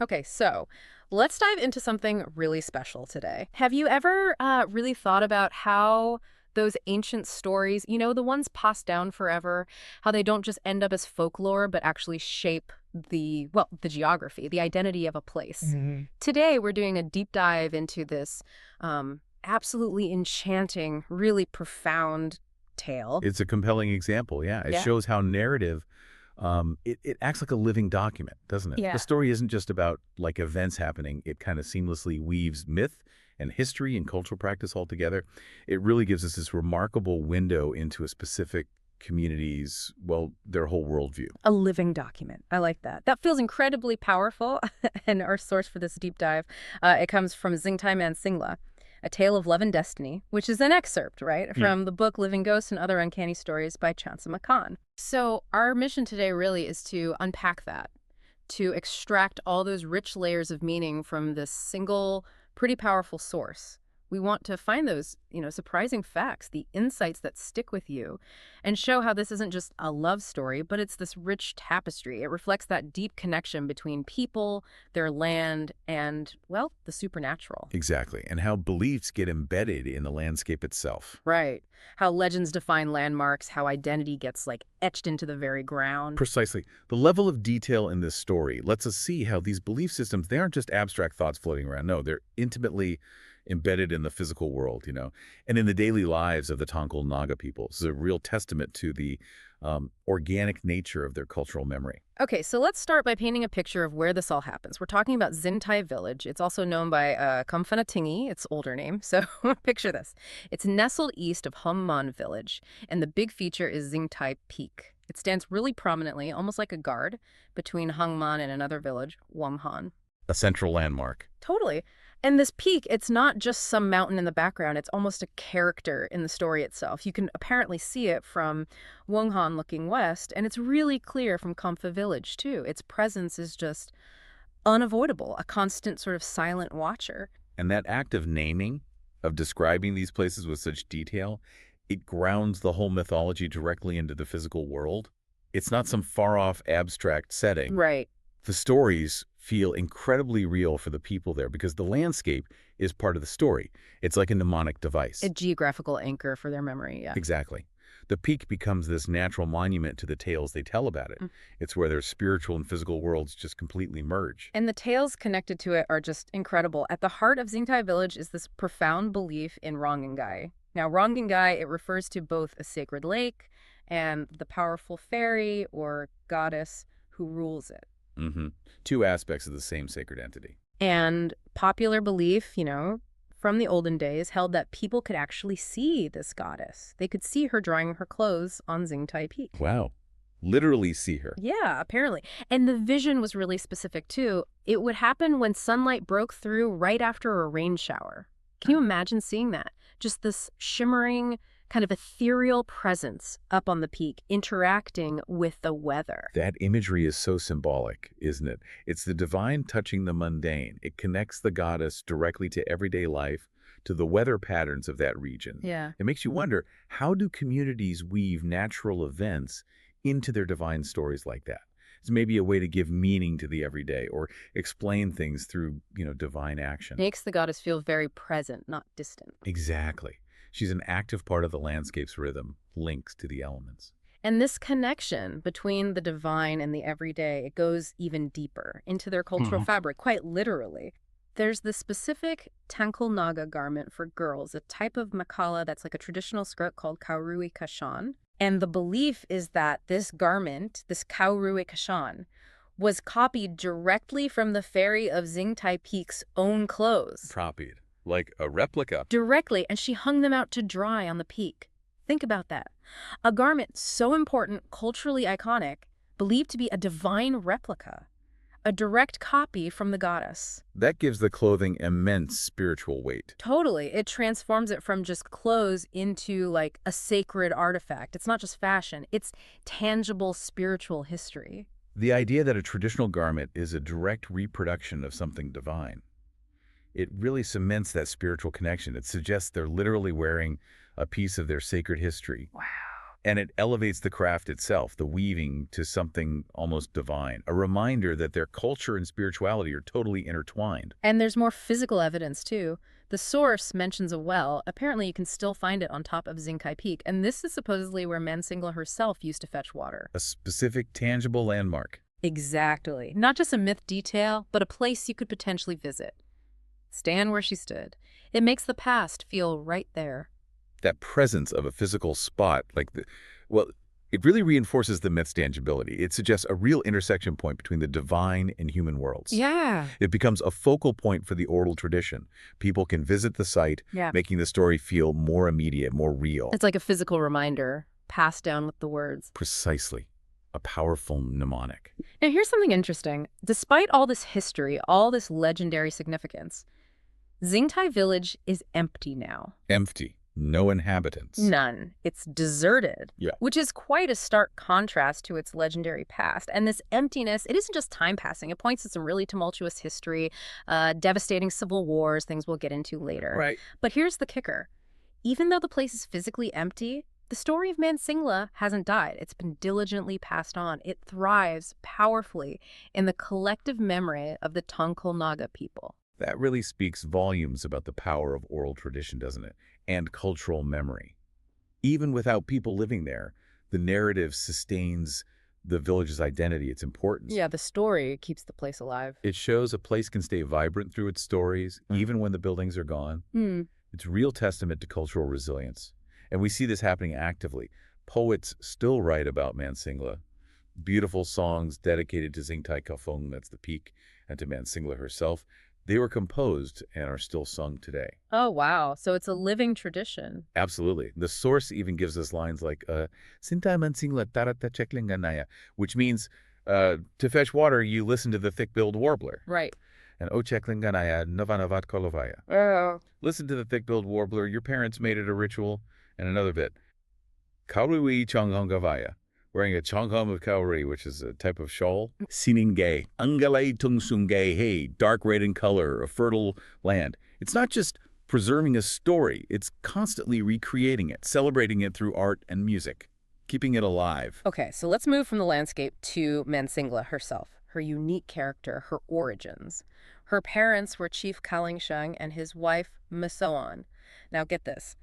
Okay, so let's dive into something really special today. Have you ever really thought about how those ancient stories, the ones passed down forever, how they don't just end up as folklore, but actually shape the geography, the identity of a place? Mhm. Today, we're doing a deep dive into this absolutely enchanting, really profound tale. It's a compelling example, yeah. It Yeah. shows how narrative, it acts like a living document, doesn't it? The Yeah. story isn't just about, like, events happening. It kind of seamlessly weaves myth and history and cultural practice all together. It really gives us this remarkable window into a specific community's, well, their whole worldview. A living document. I like that. That feels incredibly powerful. And our source for this deep dive, it comes from Zingtai Mansingla, A Tale of Love and Destiny, which is an excerpt, right, Yeah. from the book Living Ghosts and Other Uncanny Stories by Chansa Makan. So our mission today really is to unpack that, to extract all those rich layers of meaning from this single, pretty powerful source. We want to find those, surprising facts, the insights that stick with you, and show how this isn't just a love story, but it's this rich tapestry. It reflects that deep connection between people, their land, and, well, the supernatural. Exactly. And how beliefs get embedded in the landscape itself. Right. How legends define landmarks, how identity gets, like, etched into the very ground. Precisely. The level of detail in this story lets us see how these belief systems, they aren't just abstract thoughts floating around. No, they're intimately embedded in the physical world, and in the daily lives of the Tongkol Naga people. This is a real testament to the organic nature of their cultural memory. Okay, so let's start by painting a picture of where this all happens. We're talking about Zingtai Village. It's also known by Kumfanatingi, its older name. So picture this. It's nestled east of Humman Village, and the big feature is Zingtai Peak. It stands really prominently, almost like a guard, between Hangman and another village, Wanghan. A central landmark. Totally. And this peak, it's not just some mountain in the background. It's almost a character in the story itself. You can apparently see it from Wonghan looking west, and it's really clear from Kampha village, too. Its presence is just unavoidable, a constant sort of silent watcher. And that act of naming, of describing these places with such detail, it grounds the whole mythology directly into the physical world. It's not some far-off abstract setting. Right. The stories feel incredibly real for the people there because the landscape is part of the story. It's like a mnemonic device. A geographical anchor for their memory, yeah. Exactly. The peak becomes this natural monument to the tales they tell about it. Mm. It's where their spiritual and physical worlds just completely merge. And the tales connected to it are just incredible. At the heart of Zingtai Village is this profound belief in Rongengai. Now, Rongengai, it refers to both a sacred lake and the powerful fairy or goddess who rules it. hmm Two aspects of the same sacred entity. And popular belief, from the olden days held that people could actually see this goddess. They could see her drying her clothes on Zingtai Peak. Wow. Literally see her. Yeah, apparently. And the vision was really specific too. It would happen when sunlight broke through right after a rain shower. Can you imagine seeing that? Just this shimmering, kind of ethereal presence up on the peak interacting with the weather. That imagery is so symbolic, isn't it? It's the divine touching the mundane. It connects the goddess directly to everyday life, to the weather patterns of that region. Yeah. It makes you wonder, how do communities weave natural events into their divine stories like that? It's maybe a way to give meaning to the everyday or explain things through, divine action. Makes the goddess feel very present, not distant. Exactly. She's an active part of the landscape's rhythm, links to the elements. And this connection between the divine and the everyday, it goes even deeper into their cultural Mhm. fabric, quite literally. There's this specific Tangkol Naga garment for girls, a type of makala that's like a traditional skirt called kaurui kashan. And the belief is that this garment, this kaurui kashan, was copied directly from the fairy of Zingtai Peak's own clothes. Copied. Like a replica. Directly, and she hung them out to dry on the peak. Think about that. A garment so important, culturally iconic, believed to be a divine replica, a direct copy from the goddess. That gives the clothing immense spiritual weight. Totally. It transforms it from just clothes into like a sacred artifact. It's not just fashion, it's tangible spiritual history. The idea that a traditional garment is a direct reproduction of something divine, it really cements that spiritual connection. It suggests they're literally wearing a piece of their sacred history. Wow. And it elevates the craft itself, the weaving, to something almost divine, a reminder that their culture and spirituality are totally intertwined. And there's more physical evidence, too. The source mentions a well. Apparently, you can still find it on top of Zingtai Peak, and this is supposedly where Mansingla herself used to fetch water. A specific, tangible landmark. Exactly. Not just a myth detail, but a place you could potentially visit. Stand where she stood. It makes the past feel right there. That presence of a physical spot, well, it really reinforces the myth's tangibility. It suggests a real intersection point between the divine and human worlds. Yeah. It becomes a focal point for the oral tradition. People can visit the site, Yeah. making the story feel more immediate, more real. It's like a physical reminder, passed down with the words. Precisely. A powerful mnemonic. Now, here's something interesting. Despite all this history, all this legendary significance, Zingtai village is empty now. Empty. No inhabitants. None. It's deserted. Yeah. Which is quite a stark contrast to its legendary past. And this emptiness, it isn't just time passing. It points to some really tumultuous history, devastating civil wars, things we'll get into later. Right. But here's the kicker. Even though the place is physically empty, the story of Mansingla hasn't died. It's been diligently passed on. It thrives powerfully in the collective memory of the Tongkol Naga people. That really speaks volumes about the power of oral tradition, doesn't it? And cultural memory. Even without people living there, the narrative sustains the village's identity, its importance. Yeah, the story keeps the place alive. It shows a place can stay vibrant through its stories, even when the buildings are gone. It's a real testament to cultural resilience. And we see this happening actively. Poets still write about Mansingla. Beautiful songs dedicated to Seitangphung, that's the peak, and to Mansingla herself. They were composed and are still sung today. Oh, wow. So it's a living tradition. Absolutely. The source even gives us lines like, Zingtai Mansingla tarata cheklinganaya, which means, to fetch water, you listen to the thick-billed warbler. Right. And o cheklinganaya navanavat kolovaya. Oh. Listen to the thick-billed warbler. Your parents made it a ritual. And another bit. Kauriwi chonghongavaya. Wearing a chonghom of kauri, which is a type of shawl. Siningay. Angalay tungsungay hey. Dark red in color, a fertile land. It's not just preserving a story. It's constantly recreating it, celebrating it through art and music, keeping it alive. Okay, so let's move from the landscape to Mansingla herself, her unique character, her origins. Her parents were Chief Kalingshang and his wife, Masoan. Now get this.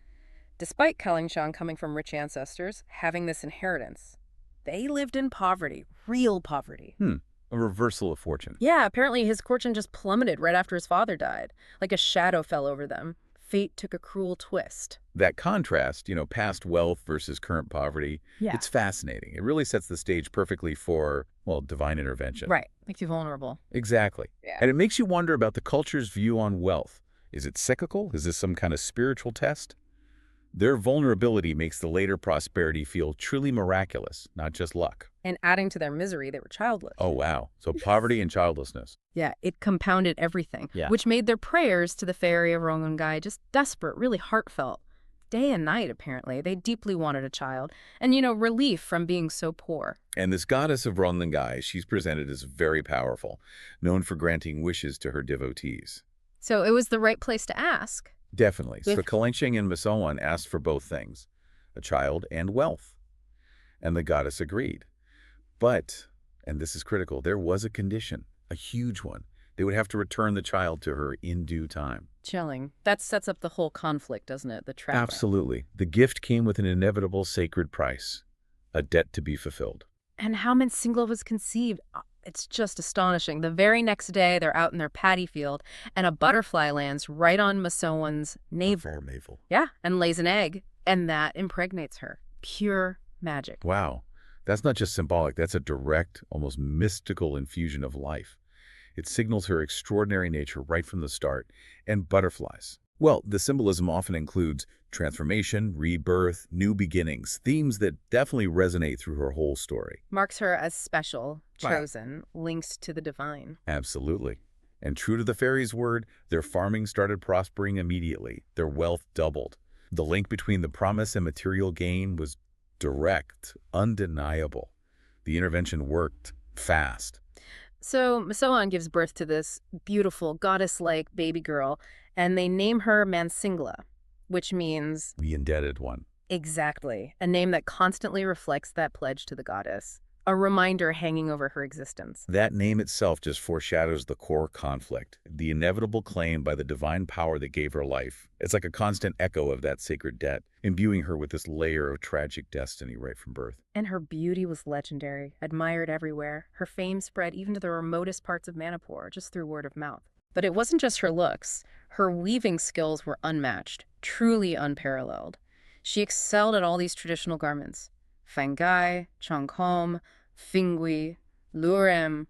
Despite Kalingshang coming from rich ancestors, having this inheritance, they lived in poverty, real poverty. A reversal of fortune. Yeah, apparently his fortune just plummeted right after his father died. Like a shadow fell over them. Fate took a cruel twist. That contrast, past wealth versus current poverty, Yeah. it's fascinating. It really sets the stage perfectly for, divine intervention. Right. Makes you vulnerable. Exactly. Yeah. And it makes you wonder about the culture's view on wealth. Is it cyclical? Is this some kind of spiritual test? Their vulnerability makes the later prosperity feel truly miraculous, not just luck. And adding to their misery, they were childless. Oh, wow. So poverty and childlessness. Yeah, it compounded everything, Yeah. which made their prayers to the fairy of Rongongai just desperate, really heartfelt. Day and night, apparently. They deeply wanted a child. And, relief from being so poor. And this goddess of Ronlingai, she's presented as very powerful, known for granting wishes to her devotees. So it was the right place to ask. Definitely. So With- Kalingshang and Masoan asked for both things, a child and wealth. And the goddess agreed. But, and this is critical, there was a condition, a huge one. They would have to return the child to her in due time. Chilling. That sets up the whole conflict, doesn't it? The trap. Absolutely. The gift came with an inevitable sacred price, a debt to be fulfilled. And how Mansingla was conceived, it's just astonishing. The very next day, they're out in their paddy field, and a butterfly lands right on Masoan's navel. Navel. Yeah, and lays an egg, and that impregnates her. Pure magic. Wow. That's not just symbolic. That's a direct, almost mystical infusion of life. It signals her extraordinary nature right from the start. And butterflies. Well, the symbolism often includes transformation, rebirth, new beginnings, themes that definitely resonate through her whole story. Marks her as special, Right. chosen, links to the divine. Absolutely. And true to the fairy's word, their farming started prospering immediately. Their wealth doubled. The link between the promise and material gain was direct, undeniable. The intervention worked fast. So Masoan gives birth to this beautiful goddess-like baby girl, and they name her Mansingla, which means The indebted one. Exactly. A name that constantly reflects that pledge to the goddess. A reminder hanging over her existence. That name itself just foreshadows the core conflict, the inevitable claim by the divine power that gave her life. It's like a constant echo of that sacred debt, imbuing her with this layer of tragic destiny right from birth. And her beauty was legendary, admired everywhere. Her fame spread even to the remotest parts of Manipur, just through word of mouth. But it wasn't just her looks. Her weaving skills were unmatched, truly unparalleled. She excelled at all these traditional garments. Fangai, Chongkom, Fingui, Lurem,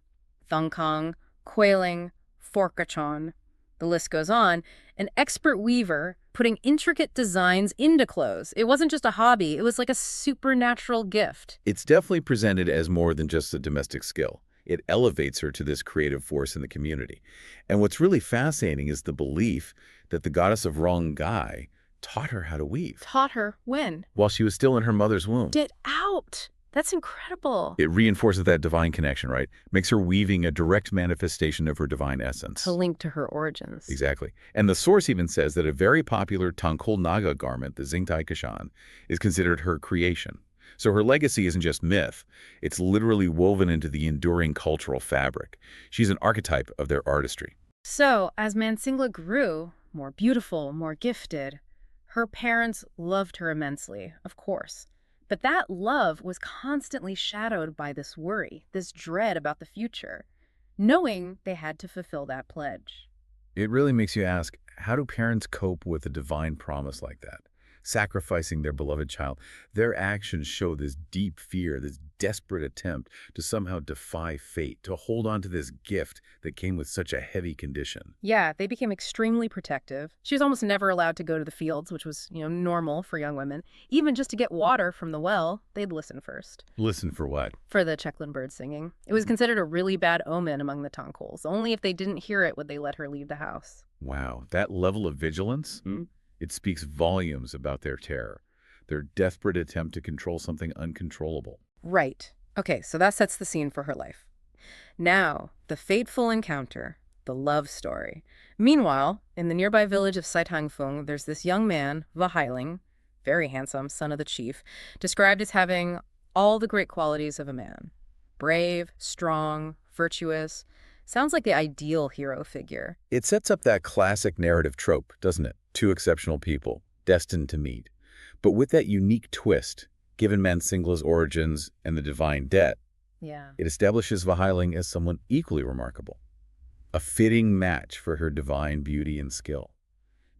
Thangkang, Quailing, Forkachon. The list goes on. An expert weaver putting intricate designs into clothes. It wasn't just a hobby, it was like a supernatural gift. It's definitely presented as more than just a domestic skill. It elevates her to this creative force in the community. And what's really fascinating is the belief that the goddess of Rongai taught her how to weave Taught her when? while she was still in her mother's womb. Get out! That's incredible. It reinforces that divine connection, right? Makes her weaving a direct manifestation of her divine essence. To link to her origins. Exactly. And the source even says that a very popular Tangkol Naga garment, the Zingtai Kashan, is considered her creation. So her legacy isn't just myth. It's literally woven into the enduring cultural fabric. She's an archetype of their artistry. So, as Mansingla grew, more beautiful, more gifted, her parents loved her immensely, of course. But that love was constantly shadowed by this worry, this dread about the future, knowing they had to fulfill that pledge. It really makes you ask, how do parents cope with a divine promise like that? Sacrificing their beloved child. Their actions show this deep fear, this desperate attempt to somehow defy fate, to hold on to this gift that came with such a heavy condition. Yeah, they became extremely protective. She was almost never allowed to go to the fields, which was, normal for young women. Even just to get water from the well, they'd listen first. Listen for what? For the Cheklin bird singing. It was considered a really bad omen among the Tongkols. Only if they didn't hear it would they let her leave the house. Wow, that level of vigilance? It speaks volumes about their terror, their desperate attempt to control something uncontrollable. Right. Okay, so that sets the scene for her life. Now, the fateful encounter, the love story. Meanwhile, in the nearby village of Seitangphung, there's this young man, Vaheileng, very handsome, son of the chief, described as having all the great qualities of a man. Brave, strong, virtuous. Sounds like the ideal hero figure. It sets up that classic narrative trope, doesn't it? Two exceptional people, destined to meet. But with that unique twist, given Mansingla's origins and the divine debt, Yeah. it establishes Vaheileng as someone equally remarkable. A fitting match for her divine beauty and skill.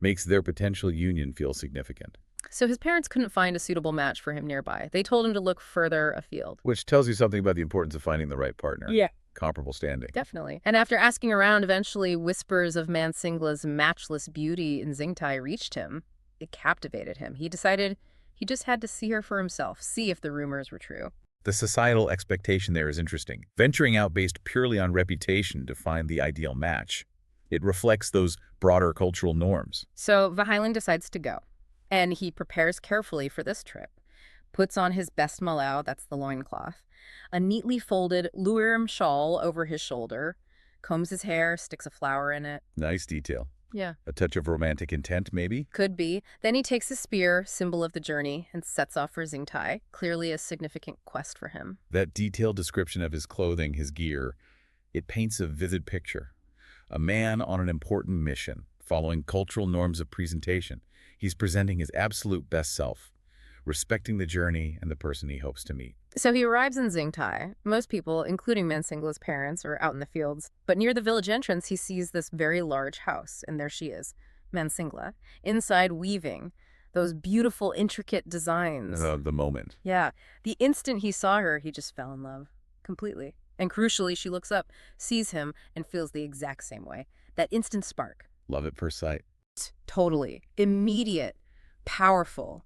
Makes their potential union feel significant. So his parents couldn't find a suitable match for him nearby. They told him to look further afield. Which tells you something about the importance of finding the right partner. Yeah. Comparable standing. Definitely. And after asking around, eventually whispers of Mansingla's matchless beauty in Zingtai reached him. It captivated him. He decided he just had to see her for himself, see if the rumors were true. The societal expectation there is interesting. Venturing out based purely on reputation to find the ideal match. It reflects those broader cultural norms. So Vaheileng decides to go. And he prepares carefully for this trip. Puts on his best malau, that's the loincloth, a neatly folded lurim shawl over his shoulder, combs his hair, sticks a flower in it. Nice detail. Yeah. A touch of romantic intent, maybe? Could be. Then he takes his spear, symbol of the journey, and sets off for Zingtai, clearly a significant quest for him. That detailed description of his clothing, his gear, it paints a vivid picture. A man on an important mission, following cultural norms of presentation. He's presenting his absolute best self, respecting the journey and the person he hopes to meet. So he arrives in Zingtai. Most people, including Mansingla's parents, are out in the fields. But near the village entrance, he sees this very large house, and there she is, Mansingla, inside weaving those beautiful, intricate designs. The moment. Yeah. The instant he saw her, he just fell in love. Completely. And crucially, she looks up, sees him, and feels the exact same way. That instant spark. Love at first sight. Totally. Immediate. Powerful.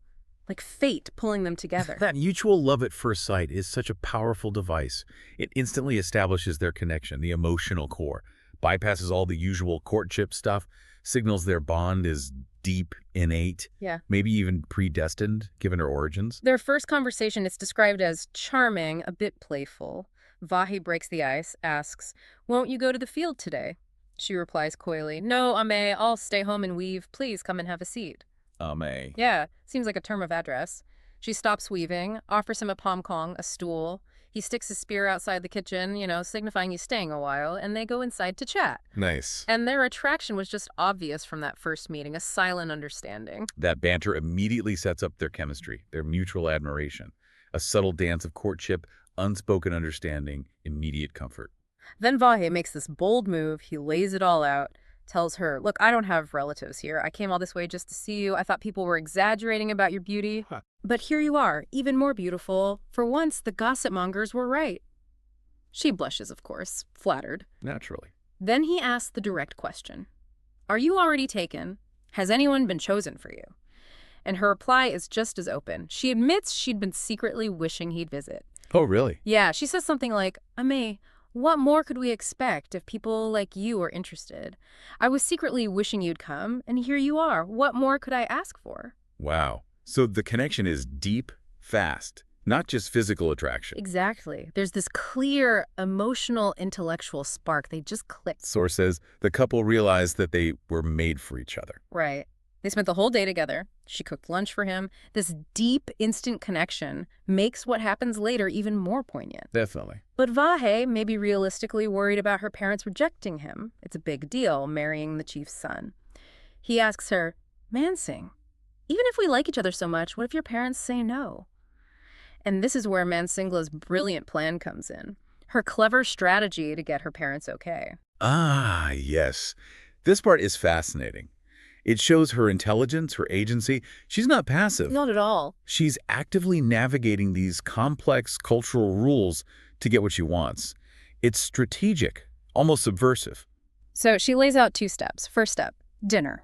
Like fate pulling them together. That mutual love at first sight is such a powerful device. It instantly establishes their connection, the emotional core, bypasses all the usual courtship stuff, signals their bond is deep, innate, Yeah. maybe even predestined, given her origins. Their first conversation is described as charming, a bit playful. Vahi breaks the ice, asks, "Won't you go to the field today?" She replies coyly, "No, Ame, I'll stay home and weave. Please come and have a seat." Ame. Yeah, seems like a term of address. She stops weaving, offers him a pomkong, a stool. He sticks his spear outside the kitchen, signifying he's staying a while, and they go inside to chat. Nice. And their attraction was just obvious from that first meeting, a silent understanding. That banter immediately sets up their chemistry, their mutual admiration. A subtle dance of courtship, unspoken understanding, immediate comfort. Then Vahe makes this bold move. He lays it all out, tells her, look, I don't have relatives here. I came all this way just to see you. I thought people were exaggerating about your beauty. Huh. But here you are, even more beautiful. For once, the gossip mongers were right. She blushes, of course, flattered. Naturally. Then he asks the direct question. Are you already taken? Has anyone been chosen for you? And her reply is just as open. She admits she'd been secretly wishing he'd visit. Oh, really? Yeah, she says something like, Ame, what more could we expect if people like you are interested? I was secretly wishing you'd come, and here you are. What more could I ask for? Wow. So the connection is deep, fast, not just physical attraction. Exactly. There's this clear, emotional, intellectual spark. They just clicked. Source says the couple realized that they were made for each other. Right. They spent the whole day together. She cooked lunch for him. This deep, instant connection makes what happens later even more poignant. Definitely. But Vahe may be realistically worried about her parents rejecting him. It's a big deal, marrying the chief's son. He asks her, Mansing, even if we like each other so much, what if your parents say no? And this is where Mansingla's brilliant plan comes in. Her clever strategy to get her parents okay. Ah, yes. This part is fascinating. It shows her intelligence, her agency. She's not passive. Not at all. She's actively navigating these complex cultural rules to get what she wants. It's strategic, almost subversive. So she lays out 2 steps. First step, dinner.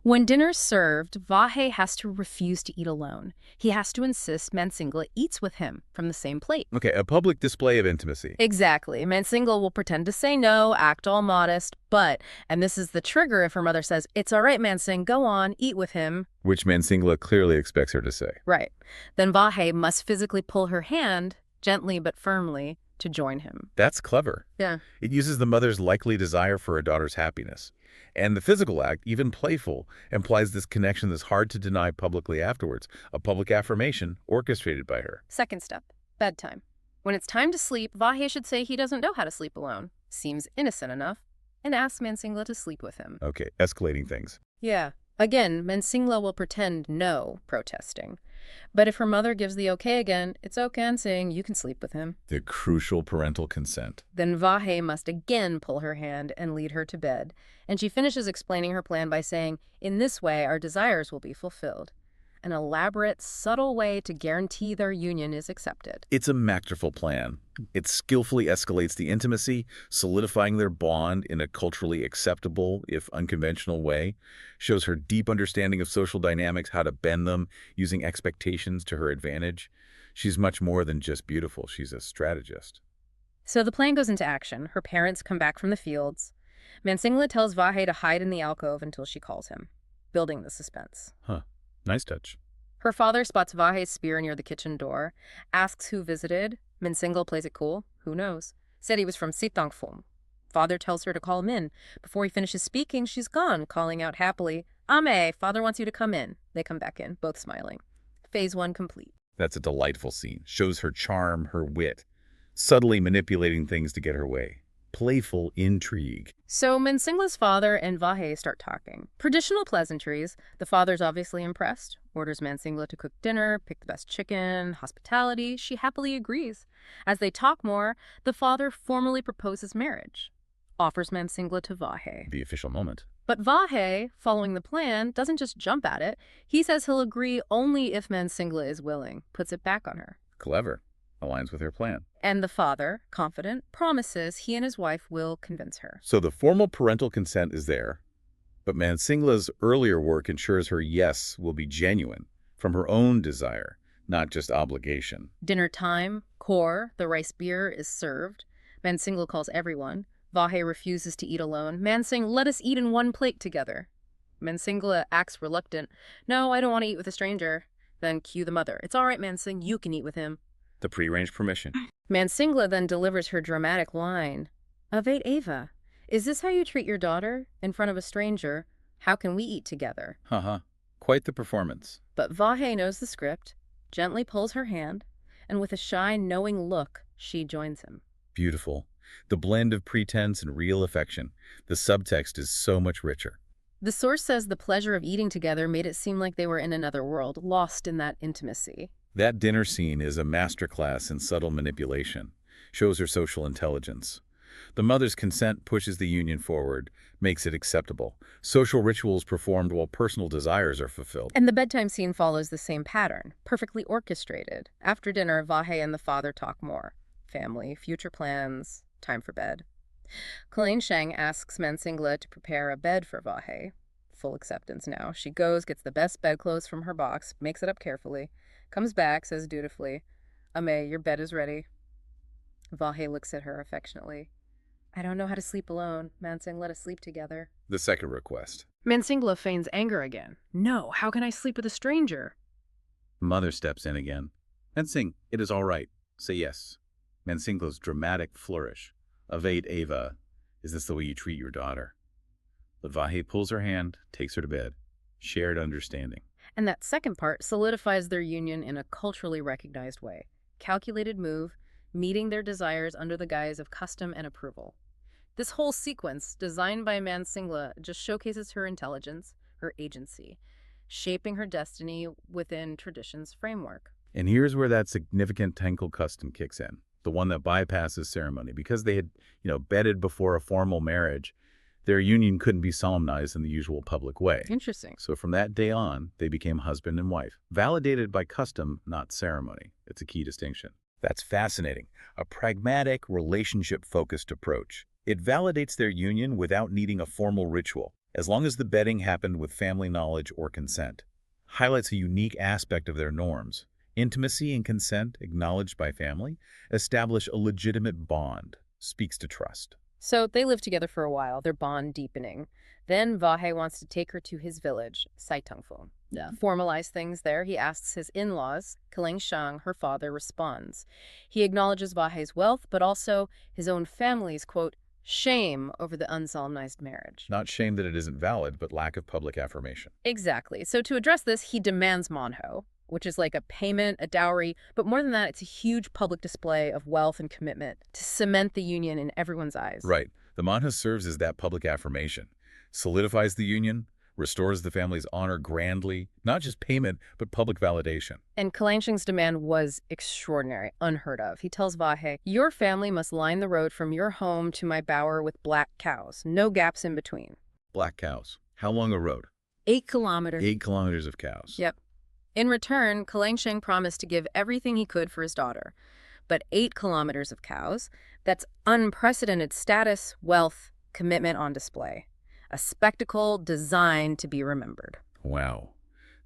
When dinner's served, Vahe has to refuse to eat alone. He has to insist Mansingla eats with him from the same plate. Okay, a public display of intimacy. Exactly. Mansingla will pretend to say no, act all modest, but, and this is the trigger if her mother says, it's all right, Mansing, go on, eat with him. Which Mansingla clearly expects her to say. Right. Then Vahe must physically pull her hand, gently but firmly, to join him. That's clever. Yeah. It uses the mother's likely desire for a daughter's happiness. And the physical act, even playful, implies this connection that's hard to deny publicly afterwards, a public affirmation orchestrated by her. Second step, bedtime. When it's time to sleep, Vahe should say he doesn't know how to sleep alone. Seems innocent enough. And asks Mansingla to sleep with him. Okay, escalating things. Yeah. Again, Mansingla will pretend no, protesting. But if her mother gives the okay again, it's okay saying you can sleep with him. The crucial parental consent. Then Vahe must again pull her hand and lead her to bed. And she finishes explaining her plan by saying, in this way, our desires will be fulfilled. An elaborate, subtle way to guarantee their union is accepted. It's a masterful plan. It skillfully escalates the intimacy, solidifying their bond in a culturally acceptable, if unconventional way, shows her deep understanding of social dynamics, how to bend them, using expectations to her advantage. She's much more than just beautiful. She's a strategist. So the plan goes into action. Her parents come back from the fields. Mansingla tells Vahe to hide in the alcove until she calls him, building the suspense. Huh. Nice touch. Her father spots Vahe's spear near the kitchen door, asks who visited. Mansingla plays it cool. Who knows? Said he was from Seitangphung. Father tells her to call him in. Before he finishes speaking, she's gone, calling out happily, Ame, father wants you to come in. They come back in, both smiling. Phase 1 complete. That's a delightful scene. Shows her charm, her wit, subtly manipulating things to get her way. Playful intrigue. So Mansingla's father and Vahe start talking. Traditional pleasantries. The father's obviously impressed. Orders Mansingla to cook dinner, pick the best chicken, hospitality. She happily agrees. As they talk more, the father formally proposes marriage. Offers Mansingla to Vahe. The official moment. But Vahe, following the plan, doesn't just jump at it. He says he'll agree only if Mansingla is willing. Puts it back on her. Clever. Aligns with her plan. And the father, confident, promises he and his wife will convince her. So the formal parental consent is there, but Mansingla's earlier work ensures her yes will be genuine, from her own desire, not just obligation. Dinner time, core, the rice beer is served. Mansingla calls everyone. Vahe refuses to eat alone. Mansing, let us eat in one plate together. Mansingla acts reluctant. No, I don't want to eat with a stranger. Then cue the mother. It's all right, Mansing, you can eat with him. The prearranged permission. Mansingla then delivers her dramatic line. Avate Ava, is this how you treat your daughter? In front of a stranger? How can we eat together? Haha. Quite the performance. But Vahe knows the script, gently pulls her hand, and with a shy, knowing look, she joins him. Beautiful. The blend of pretense and real affection. The subtext is so much richer. The source says the pleasure of eating together made it seem like they were in another world, lost in that intimacy. That dinner scene is a masterclass in subtle manipulation. Shows her social intelligence. The mother's consent pushes the union forward, makes it acceptable. Social rituals performed while personal desires are fulfilled. And the bedtime scene follows the same pattern, perfectly orchestrated. After dinner, Vahe and the father talk more. Family, future plans, time for bed. Shang asks Mansingla to prepare a bed for Vahe. Full acceptance now. She goes, gets the best bedclothes from her box, makes it up carefully, comes back, says dutifully, Ame, your bed is ready. Vahe looks at her affectionately. I don't know how to sleep alone. Mansingla, let us sleep together. The second request. Mansingla feigns anger again. No, how can I sleep with a stranger? Mother steps in again. Mansing, it is all right. Say yes. Mansingla's dramatic flourish. Evade Ava. Is this the way you treat your daughter? But Vahe pulls her hand, takes her to bed. Shared understanding. And that second part solidifies their union in a culturally recognized way. Calculated move, meeting their desires under the guise of custom and approval. This whole sequence, designed by Mansingla, just showcases her intelligence, her agency, shaping her destiny within tradition's framework. And here's where that significant Tenkle custom kicks in, the one that bypasses ceremony. Because they had, bedded before a formal marriage, their union couldn't be solemnized in the usual public way. Interesting. So from that day on, they became husband and wife, validated by custom, not ceremony. It's a key distinction. That's fascinating. A pragmatic, relationship-focused approach. It validates their union without needing a formal ritual, as long as the bedding happened with family knowledge or consent. Highlights a unique aspect of their norms. Intimacy and consent, acknowledged by family, establish a legitimate bond, speaks to trust. So they live together for a while, their bond deepening. Then Vahe wants to take her to his village, Seitangphung. Formalize things there. He asks his in-laws. Shang, her father, responds. He acknowledges Vahe's wealth, but also his own family's, quote, shame over the unsolemnized marriage. Not shame that it isn't valid, but lack of public affirmation. Exactly. So to address this, he demands manho, which is like a payment, a dowry, but more than that, it's a huge public display of wealth and commitment to cement the union in everyone's eyes. Right. The manha serves as that public affirmation, solidifies the union, restores the family's honor grandly, not just payment, but public validation. And Shang's demand was extraordinary, unheard of. He tells Vahe, your family must line the road from your home to my bower with black cows, no gaps in between. Black cows. How long a road? 8 kilometers. 8 kilometers of cows. Yep. In return, Shang promised to give everything he could for his daughter. But 8 kilometers of cows, that's unprecedented status, wealth, commitment on display. A spectacle designed to be remembered. Wow.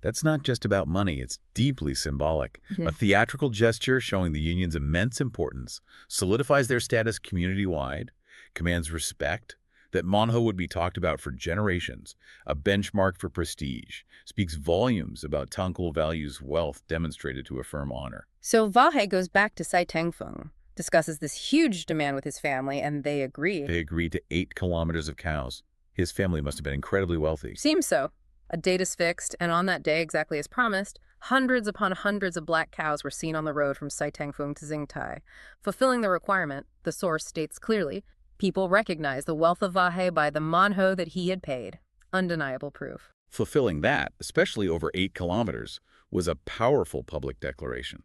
That's not just about money, it's deeply symbolic. A theatrical gesture showing the union's immense importance, solidifies their status community-wide, commands respect, that manho would be talked about for generations, a benchmark for prestige, speaks volumes about Tenkle values wealth demonstrated to affirm honor. So Vahe goes back to Seitangphung, discusses this huge demand with his family, and they agree. They agreed to 8 kilometers of cows. His family must have been incredibly wealthy. Seems so. A date is fixed, and on that day, exactly as promised, hundreds upon hundreds of black cows were seen on the road from Seitangphung to Zingtai. Fulfilling the requirement, the source states clearly, people recognized the wealth of Vahe by the manho that he had paid. Undeniable proof. Fulfilling that, especially over 8 kilometers, was a powerful public declaration.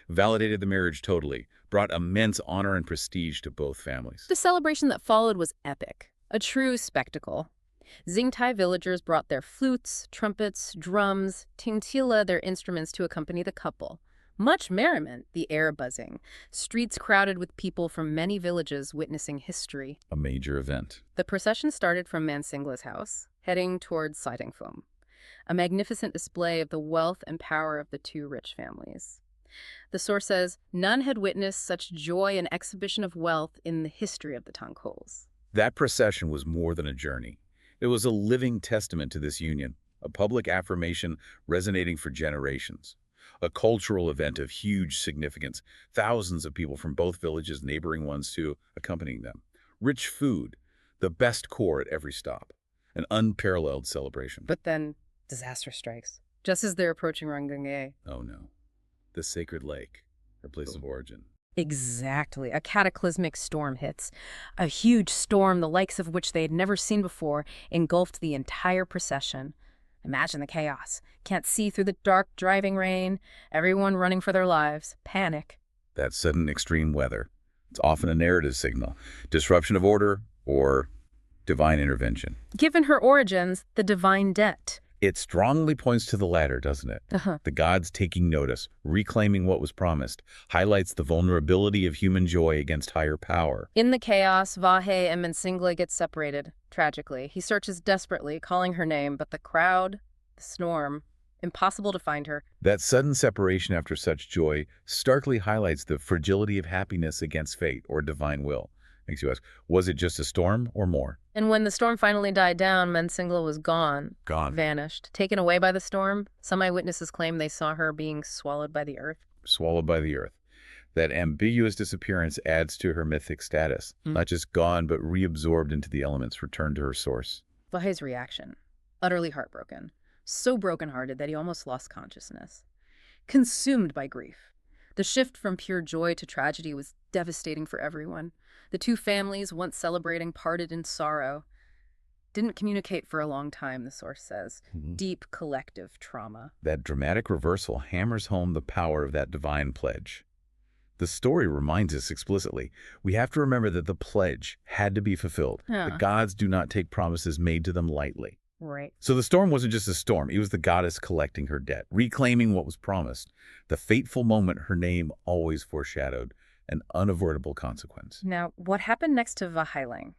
Validated the marriage totally, brought immense honor and prestige to both families. The celebration that followed was epic, a true spectacle. Zingtai villagers brought their flutes, trumpets, drums, tingtila, their instruments to accompany the couple. Much merriment, the air buzzing, streets crowded with people from many villages witnessing history. A major event. The procession started from Mansingla's house, heading towards Seitangphung, a magnificent display of the wealth and power of the two rich families. The source says, none had witnessed such joy and exhibition of wealth in the history of the Tangkols. That procession was more than a journey. It was a living testament to this union, a public affirmation resonating for generations. A cultural event of huge significance, thousands of people from both villages, neighboring ones too, accompanying them. Rich food, the best core at every stop. An unparalleled celebration. But then Disaster strikes, just as they're approaching Rangunge. Oh no. The sacred lake, her place of origin. Exactly. A cataclysmic storm hits. A huge storm, the likes of which they had never seen before, engulfed the entire procession. Imagine the chaos. Can't see through the dark, driving rain. Everyone running for their lives. Panic. That sudden extreme weather. It's often a narrative signal. Disruption of order or divine intervention. Given her origins, the divine debt. It strongly points to the latter, doesn't it? The gods taking notice, reclaiming what was promised, highlights the vulnerability of human joy against higher power. In the chaos, Vahe and Mansingla get separated, tragically. He searches desperately, calling her name, but the crowd, the storm, impossible to find her. That sudden separation after such joy starkly highlights the fragility of happiness against fate or divine will. Makes you ask, was it just a storm or more? And when the storm finally died down, Mansingla was gone. Gone. Vanished. Taken away by the storm. Some eyewitnesses claim they saw her being swallowed by the earth. Swallowed by the earth. That ambiguous disappearance adds to her mythic status. Not just gone, but reabsorbed into the elements, returned to her source. Vahe's reaction. Utterly heartbroken. So brokenhearted that he almost lost consciousness. Consumed by grief. The shift from pure joy to tragedy was devastating for everyone. The two families, once celebrating, parted in sorrow. Didn't communicate for a long time, the source says. Deep collective trauma. That dramatic reversal hammers home the power of that divine pledge. The story reminds us explicitly, we have to remember that the pledge had to be fulfilled. The gods do not take promises made to them lightly. Right. So the storm wasn't just a storm. It was the goddess collecting her debt, reclaiming what was promised. The fateful moment her name always foreshadowed, an unavoidable consequence. Now, what happened next to Vaheileng?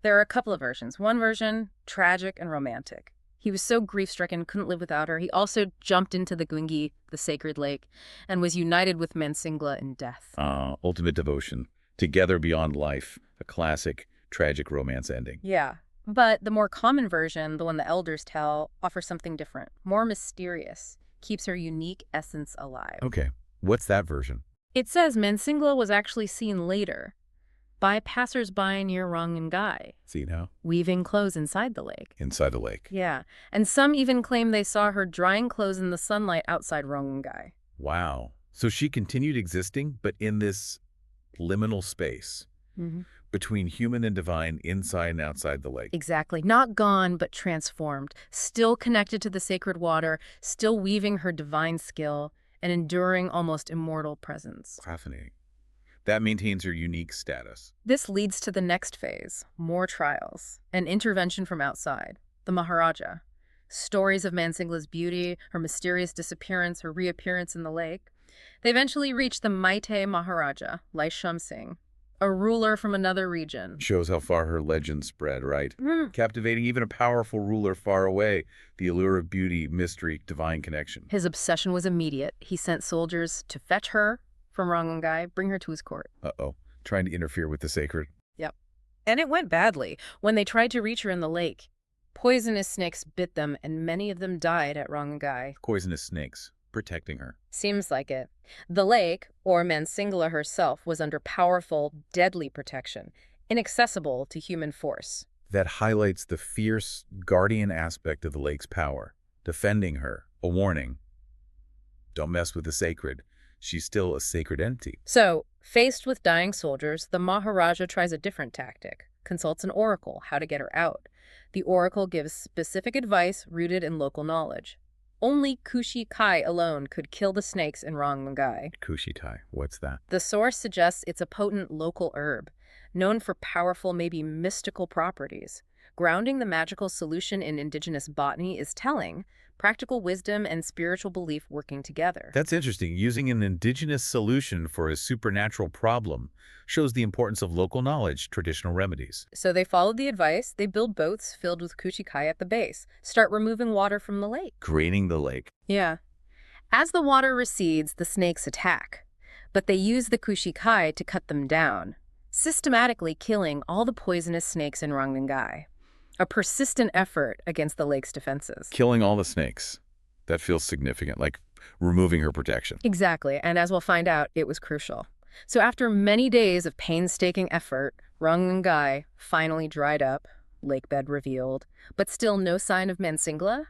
There are a couple of versions. One version, tragic and romantic. He was so grief-stricken, couldn't live without her. He also jumped into the Gungi, the sacred lake, and was united with Mansingla in death. Ultimate devotion. Together beyond life. A classic, tragic romance ending. Yeah. But the more common version, the one the elders tell, offers something different, more mysterious, keeps her unique essence alive. Okay, what's that version? It says Mansingla was actually seen later by passers-by near Rangungai. See now? Weaving clothes inside the lake. Inside the lake. Yeah, and some even claim they saw her drying clothes in the sunlight outside Rangungai. Wow. So she continued existing, but in this liminal space. Between human and divine, inside and outside the lake. Exactly. Not gone, but transformed. Still connected to the sacred water, still weaving her divine skill, and enduring almost immortal presence. Fascinating. That maintains her unique status. This leads to the next phase, more trials, an intervention from outside, the Maharaja. Stories of Mansingla's beauty, her mysterious disappearance, her reappearance in the lake. They eventually reach the Maite Maharaja, Lai Shumsing, a ruler from another region. Shows how far her legend spread, right? Captivating even a powerful ruler far away. The allure of beauty, mystery, divine connection. His obsession was immediate. He sent soldiers to fetch her from Rangungai, bring her to his court. Uh-oh. Trying to interfere with the sacred. Yep. And it went badly. When they tried to reach her in the lake, poisonous snakes bit them, and many of them died at Rangungai. Poisonous snakes. Protecting her. Seems like it. The lake, or Mansingla herself, was under powerful, deadly protection, inaccessible to human force. That highlights the fierce, guardian aspect of the lake's power. Defending her. A warning. Don't mess with the sacred. She's still a sacred entity. So, faced with dying soldiers, the Maharaja tries a different tactic. Consults an oracle, how to get her out. The oracle gives specific advice rooted in local knowledge. Only Kushi Kai alone could kill the snakes in Rangungai. Kushi Tai, what's that? The source suggests it's a potent local herb, known for powerful, maybe mystical properties. Grounding the magical solution in indigenous botany is telling, practical wisdom and spiritual belief working together. That's interesting. Using an indigenous solution for a supernatural problem shows the importance of local knowledge, traditional remedies. So they followed the advice. They build boats filled with kuchikai at the base, start removing water from the lake. Draining the lake. Yeah. As the water recedes, the snakes attack. But they use the kuchikai to cut them down, systematically killing all the poisonous snakes in Rangungai. A persistent effort against the lake's defenses. Killing all the snakes. That feels significant, like removing her protection. Exactly, and as we'll find out, it was crucial. So after many days of painstaking effort, Rangungai finally dried up, lakebed revealed, but still no sign of Mansingla?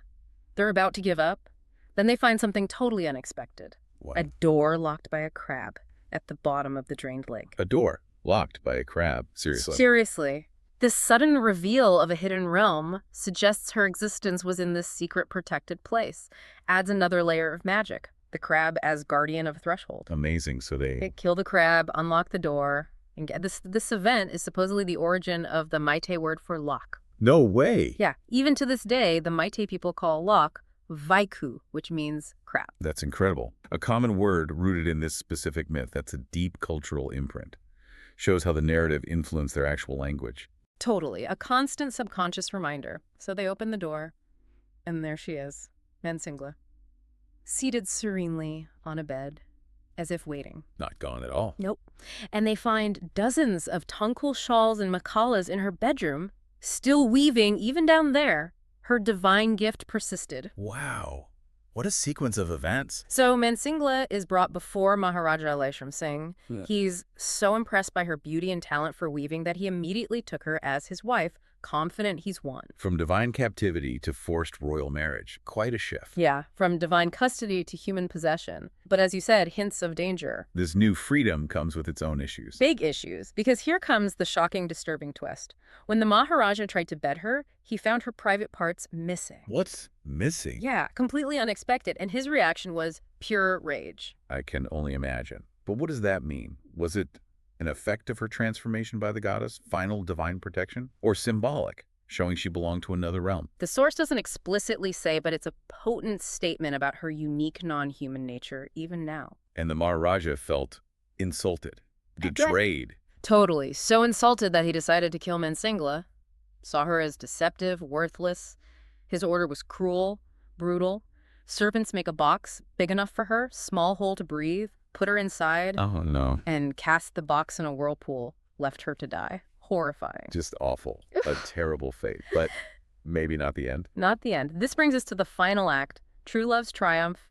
They're about to give up. Then they find something totally unexpected. Wow. A door locked by a crab at the bottom of the drained lake. A door locked by a crab. Seriously. Seriously. This sudden reveal of a hidden realm suggests her existence was in this secret protected place. Adds another layer of magic. The crab as guardian of threshold. Amazing. So they Kill the crab, unlock the door, and get this event is supposedly the origin of the Meitei word for lock. No way. Yeah, even to this day, the Meitei people call lock vaiku, which means crab. That's incredible. A common word rooted in this specific myth. That's a deep cultural imprint. Shows how the narrative influenced their actual language. Totally. A constant subconscious reminder. So they open the door, and there she is, Mansingla, seated serenely on a bed, as if waiting. Not gone at all. Nope. And they find dozens of Tongkul shawls and makalas in her bedroom, still weaving even down there. Her divine gift persisted. Wow. What a sequence of events. So Mansingla is brought before Maharaja Elisram Singh. Yeah. He's so impressed by her beauty and talent for weaving that he immediately took her as his wife, confident he's won. From divine captivity to forced royal marriage. Quite a shift. Yeah, from divine custody to human possession. But as you said, hints of danger. This new freedom comes with its own issues. Big issues, because here comes the shocking, disturbing twist. When the Maharaja tried to bed her, he found her private parts missing. What's missing? Yeah, completely unexpected, and his reaction was pure rage. I can only imagine. But what does that mean? Was it an effect of her transformation by the goddess, final divine protection, or symbolic, showing she belonged to another realm? The source doesn't explicitly say, but it's a potent statement about her unique non-human nature, even now. And the Maharaja felt insulted, betrayed. Totally. So insulted that he decided to kill Mansingla. Saw her as deceptive, worthless. His order was cruel, brutal. Servants make a box big enough for her, small hole to breathe, put her inside, Oh, no. and cast the box in a whirlpool, left her to die. Horrifying. Just awful. A terrible fate. But maybe not the end. Not the end. This brings us to the final act. True love's triumph.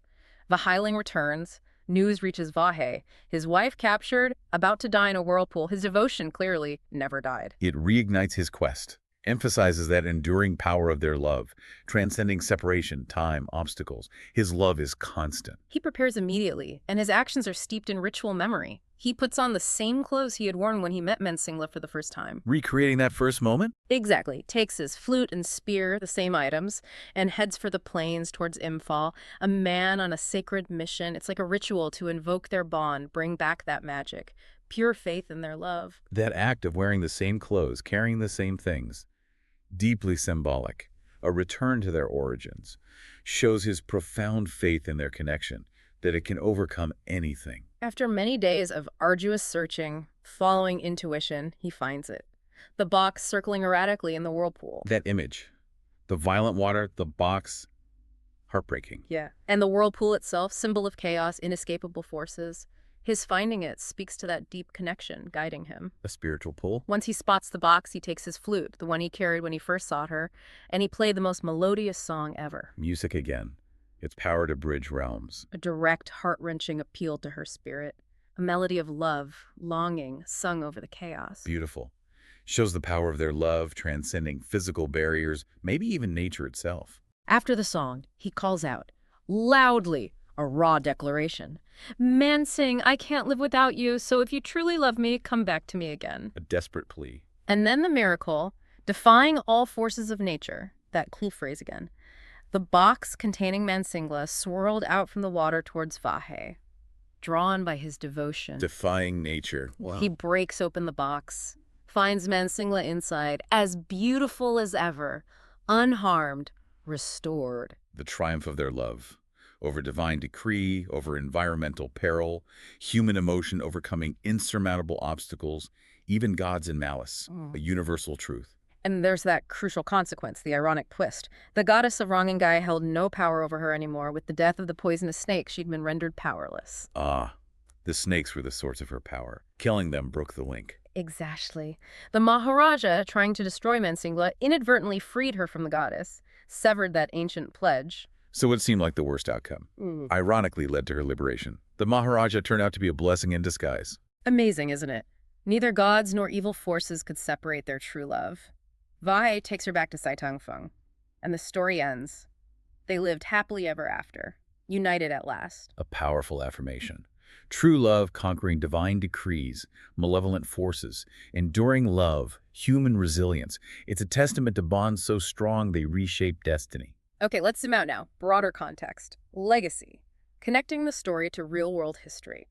Vaheileng returns. News reaches Vahe. His wife captured, about to die in a whirlpool. His devotion clearly never died. It reignites his quest, emphasizes that enduring power of their love, transcending separation, time, obstacles. His love is constant. He prepares immediately, and his actions are steeped in ritual memory. He puts on the same clothes he had worn when he met Mansingla for the first time. Recreating that first moment? Exactly. Takes his flute and spear, the same items, and heads for the plains towards Imphal, a man on a sacred mission. It's like a ritual to invoke their bond, bring back that magic, pure faith in their love. That act of wearing the same clothes, carrying the same things, deeply symbolic, a return to their origins, shows his profound faith in their connection, that it can overcome anything. After many days of arduous searching, following intuition, he finds it. The box circling erratically in the whirlpool. That image, the violent water, the box, heartbreaking. Yeah. And the whirlpool itself, symbol of chaos, inescapable forces. His finding it speaks to that deep connection guiding him. A spiritual pull. Once he spots the box, he takes his flute, the one he carried when he first sought her, and he played the most melodious song ever. Music again. Its power to bridge realms. A direct, heart-wrenching appeal to her spirit. A melody of love, longing, sung over the chaos. Beautiful. Shows the power of their love, transcending physical barriers, maybe even nature itself. After the song, he calls out, loudly, a raw declaration. Mansing, I can't live without you, so if you truly love me, come back to me again. A desperate plea. And then the miracle, defying all forces of nature, that clue phrase again. The box containing Mansingla swirled out from the water towards Vahe, drawn by his devotion. Defying nature. Wow. He breaks open the box, finds Mansingla inside, as beautiful as ever, unharmed, restored. The triumph of their love. Over divine decree, over environmental peril, human emotion overcoming insurmountable obstacles, even gods in malice. A universal truth. And there's that crucial consequence, the ironic twist. The goddess of Rangangai held no power over her anymore. With the death of the poisonous snake, she'd been rendered powerless. Ah, the snakes were the source of her power. Killing them broke the link. Exactly. The Maharaja, trying to destroy Mansingla, inadvertently freed her from the goddess, severed that ancient pledge. So it seemed like the worst outcome. Ironically led to her liberation. The Maharaja turned out to be a blessing in disguise. Amazing, isn't it? Neither gods nor evil forces could separate their true love. Vahe takes her back to Seitangphung, and the story ends. They lived happily ever after, united at last. A powerful affirmation. True love conquering divine decrees, malevolent forces, enduring love, human resilience. It's a testament to bonds so strong they reshape destiny. Okay, let's zoom out now. Broader context. Legacy. Connecting the story to real-world history.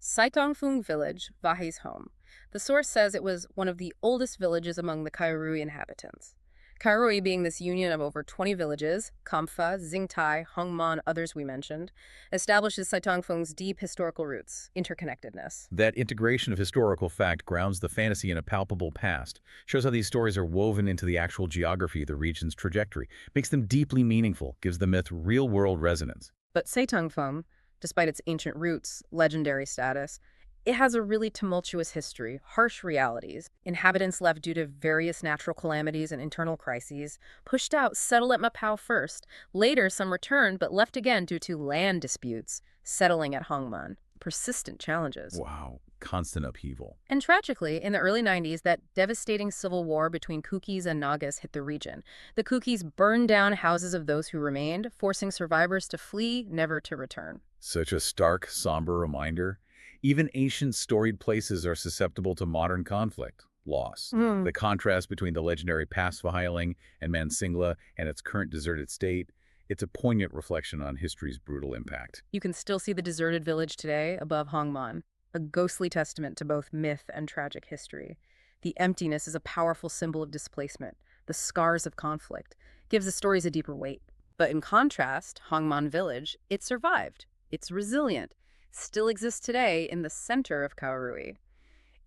Seitangphung village, Vahei's home. The source says it was one of the oldest villages among the Kairui inhabitants. Kairui being this union of over 20 villages, Kampha, Zingtai, Hongman, others we mentioned, establishes Seitangphung's deep historical roots, interconnectedness. That integration of historical fact grounds the fantasy in a palpable past, shows how these stories are woven into the actual geography of the region's trajectory, makes them deeply meaningful, gives the myth real-world resonance. But Seitangphung, despite its ancient roots, legendary status, it has a really tumultuous history, harsh realities. Inhabitants left due to various natural calamities and internal crises, pushed out, settled at Mapao first. Later, some returned, but left again due to land disputes, settling at Hongman. Persistent challenges. Wow, constant upheaval. And tragically, in the early 90s, that devastating civil war between Kukis and Nagas hit the region. The Kukis burned down houses of those who remained, forcing survivors to flee, never to return. Such a stark, somber reminder. Even ancient storied places are susceptible to modern conflict, loss. The contrast between the legendary past Vaheileng and Mansingla and its current deserted state, it's a poignant reflection on history's brutal impact. You can still see the deserted village today above Hongman, a ghostly testament to both myth and tragic history. The emptiness is a powerful symbol of displacement. The scars of conflict gives the stories a deeper weight. But in contrast, Hongman Village, it survived. It's resilient, still exists today in the center of Kaurui.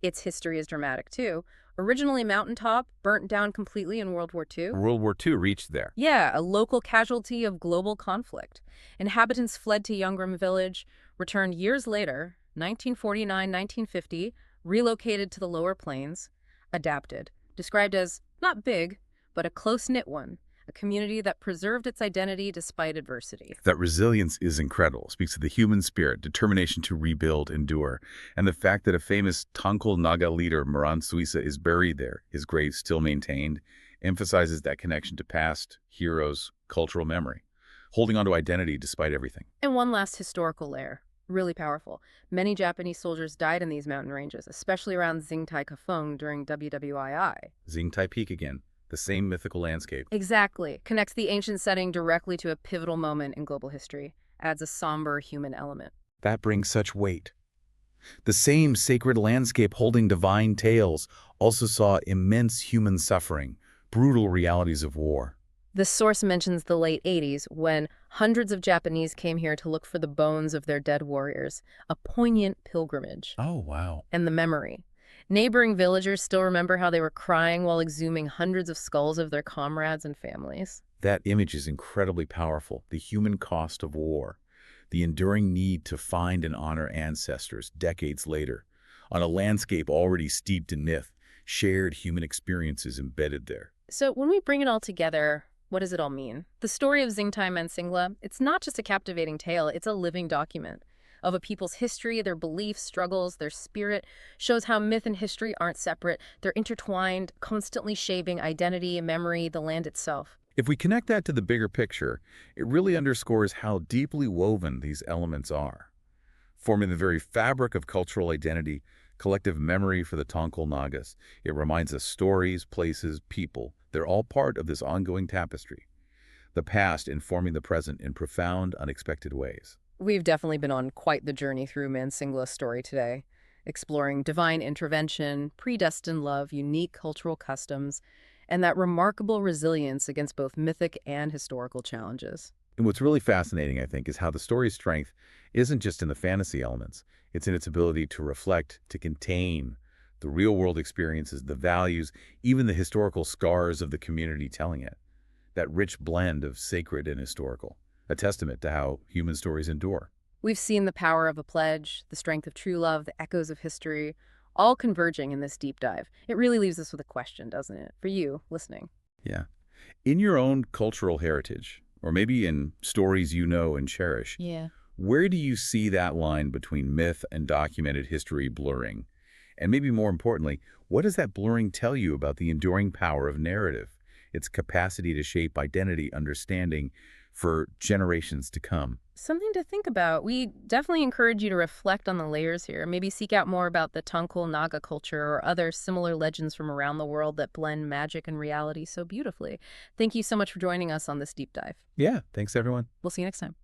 Its history is dramatic, too. Originally mountaintop, burnt down completely in World War II. World War II reached there. Yeah, a local casualty of global conflict. Inhabitants fled to Yungram Village, returned years later, 1949-1950, relocated to the lower plains, adapted, described as not big, but a close-knit one, a community that preserved its identity despite adversity. That resilience is incredible, speaks to the human spirit, determination to rebuild, endure, and the fact that a famous Tongkol Naga leader, Moran Suisa, is buried there, his grave still maintained, emphasizes that connection to past, heroes, cultural memory, holding on to identity despite everything. And one last historical layer, really powerful. Many Japanese soldiers died in these mountain ranges, especially around Zingtai Mansingla during WWII. Zingtai Peak again. The same mythical landscape. Exactly. Connects the ancient setting directly to a pivotal moment in global history. Adds a somber human element. That brings such weight. The same sacred landscape holding divine tales also saw immense human suffering, brutal realities of war. The source mentions the late 80s when hundreds of Japanese came here to look for the bones of their dead warriors. A poignant pilgrimage. Oh, wow. And the memory. Neighboring villagers still remember how they were crying while exhuming hundreds of skulls of their comrades and families. That image is incredibly powerful. The human cost of war. The enduring need to find and honor ancestors decades later. On a landscape already steeped in myth, shared human experiences embedded there. So when we bring it all together, what does it all mean? The story of Zingtai Mansingla, it's not just a captivating tale, it's a living document of a people's history, their beliefs, struggles, their spirit, shows how myth and history aren't separate. They're intertwined, constantly shaping identity, memory, the land itself. If we connect that to the bigger picture, it really underscores how deeply woven these elements are, forming the very fabric of cultural identity, collective memory for the Tongkol Nagas. It reminds us stories, places, people. They're all part of this ongoing tapestry. The past informing the present in profound, unexpected ways. We've definitely been on quite the journey through Mansingla's story today, exploring divine intervention, predestined love, unique cultural customs, and that remarkable resilience against both mythic and historical challenges. And what's really fascinating, I think, is how the story's strength isn't just in the fantasy elements. It's in its ability to reflect, to contain the real-world experiences, the values, even the historical scars of the community telling it. That rich blend of sacred and historical. A testament to how human stories endure. We've seen the power of a pledge, the strength of true love, the echoes of history, all converging in this deep dive. It really leaves us with a question, doesn't it? For you, listening. Yeah. In your own cultural heritage, or maybe in stories you know and cherish, where do you see that line between myth and documented history blurring? And maybe more importantly, what does that blurring tell you about the enduring power of narrative, its capacity to shape identity, understanding, for generations to come. Something to think about. We definitely encourage you to reflect on the layers here. Maybe seek out more about the Tongkol Naga culture or other similar legends from around the world that blend magic and reality so beautifully. Thank you so much for joining us on this deep dive. Yeah, thanks everyone. We'll see you next time.